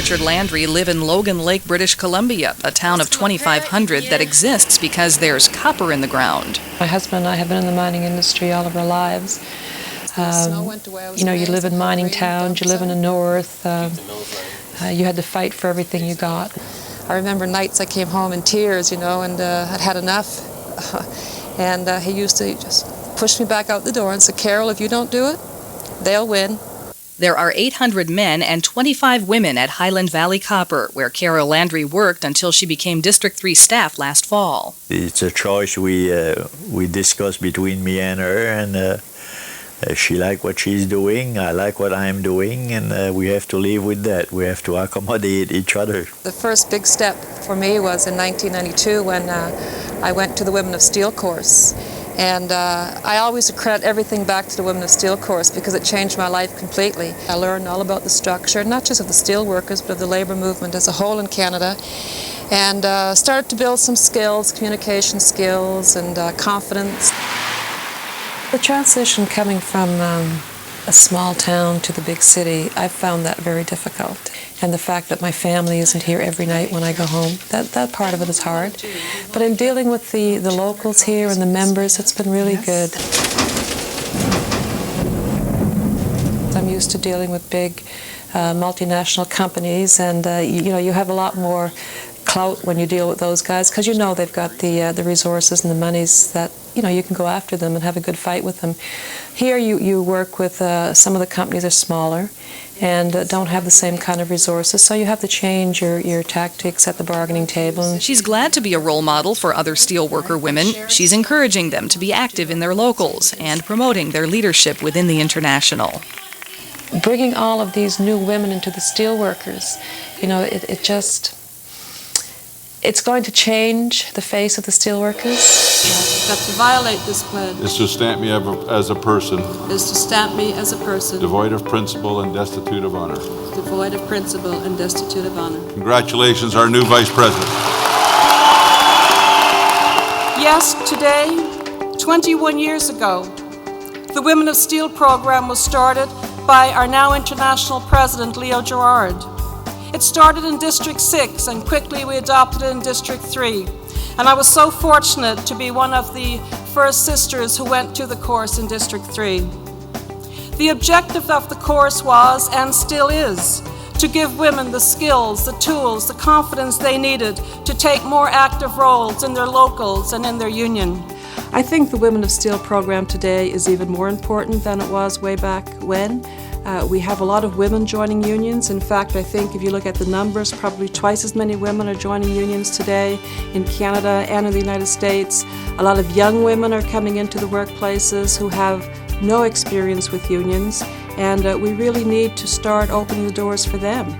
Richard Landry live in Logan Lake, British Columbia, a town of 2,500 that exists because there's copper in the ground. My husband and I have been in the mining industry all of our lives. You live in mining towns, you live in the north, you had to fight for everything you got. I remember nights I came home in tears, and I'd had enough. And he used to just push me back out the door and say, "Carol, if you don't do it, they'll win." There are 800 men and 25 women at Highland Valley Copper, where Carol Landry worked until she became District 3 staff last fall. It's a choice we discussed between me and her, and she likes what she's doing, I like what I'm doing, and we have to live with that. We have to accommodate each other. The first big step for me was in 1992 when I went to the Women of Steel course. And I always credit everything back to the Women of Steel course because it changed my life completely. I learned all about the structure, not just of the steelworkers, but of the labor movement as a whole in Canada, and started to build some skills, communication skills, and confidence. The transition coming from a small town to the big city, I found that very difficult. And the fact that my family isn't here every night when I go home, that part of it is hard. But in dealing with the locals here and the members, it's been really good. I'm used to dealing with big multinational companies, and you have a lot more clout when you deal with those guys because they've got the resources and the monies that you can go after them and have a good fight with them. Here you work with some of the companies are smaller and don't have the same kind of resources, so you have to change your tactics at the bargaining table. She's glad to be a role model for other steelworker women. She's encouraging them to be active in their locals and promoting their leadership within the International. Bringing all of these new women into the steelworkers, it's going to change the face of the steelworkers. That to violate this pledge is to stamp me as a person. Is to stamp me as a person. Devoid of principle and destitute of honor. Devoid of principle and destitute of honor. Congratulations, our new Vice President. Yes, today, 21 years ago, the Women of Steel program was started by our now International President, Leo Gerard. It started in District 6 and quickly we adopted it in District 3. And I was so fortunate to be one of the first sisters who went to the course in District 3. The objective of the course was, and still is, to give women the skills, the tools, the confidence they needed to take more active roles in their locals and in their union. I think the Women of Steel program today is even more important than it was way back when. We have a lot of women joining unions. In fact, I think if you look at the numbers, probably twice as many women are joining unions today in Canada and in the United States. A lot of young women are coming into the workplaces who have no experience with unions, and we really need to start opening the doors for them.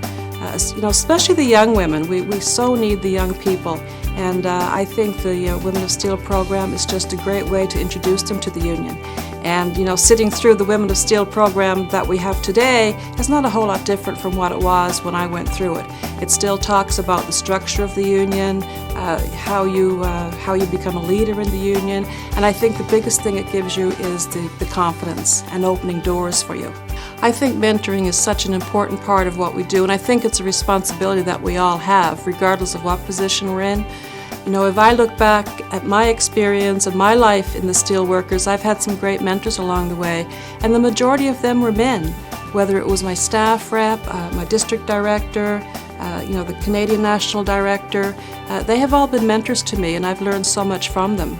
Especially the young women. We so need the young people, and I think the Women of Steel program is just a great way to introduce them to the union. And sitting through the Women of Steel program that we have today is not a whole lot different from what it was when I went through it. It still talks about the structure of the union, how you become a leader in the union, and I think the biggest thing it gives you is the confidence and opening doors for you. I think mentoring is such an important part of what we do, and I think it's a responsibility that we all have, regardless of what position we're in. If I look back at my experience and my life in the steelworkers, I've had some great mentors along the way, and the majority of them were men, whether it was my staff rep, my district director, the Canadian National Director. They have all been mentors to me, and I've learned so much from them.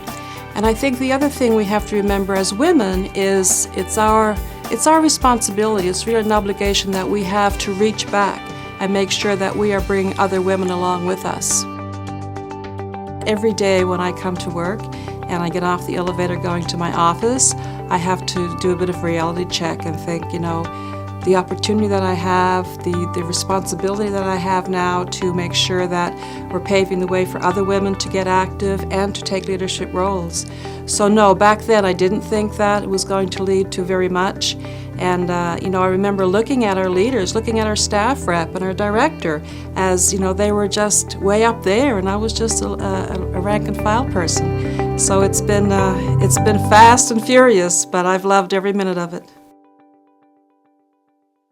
And I think the other thing we have to remember as women is it's our responsibility, it's really an obligation that we have to reach back and make sure that we are bringing other women along with us. Every day when I come to work and I get off the elevator going to my office, I have to do a bit of reality check and think, the opportunity that I have, the responsibility that I have now to make sure that we're paving the way for other women to get active and to take leadership roles. So no, back then I didn't think that it was going to lead to very much. And I remember looking at our leaders, looking at our staff rep and our director as, they were just way up there and I was just a rank and file person. So it's been fast and furious, but I've loved every minute of it.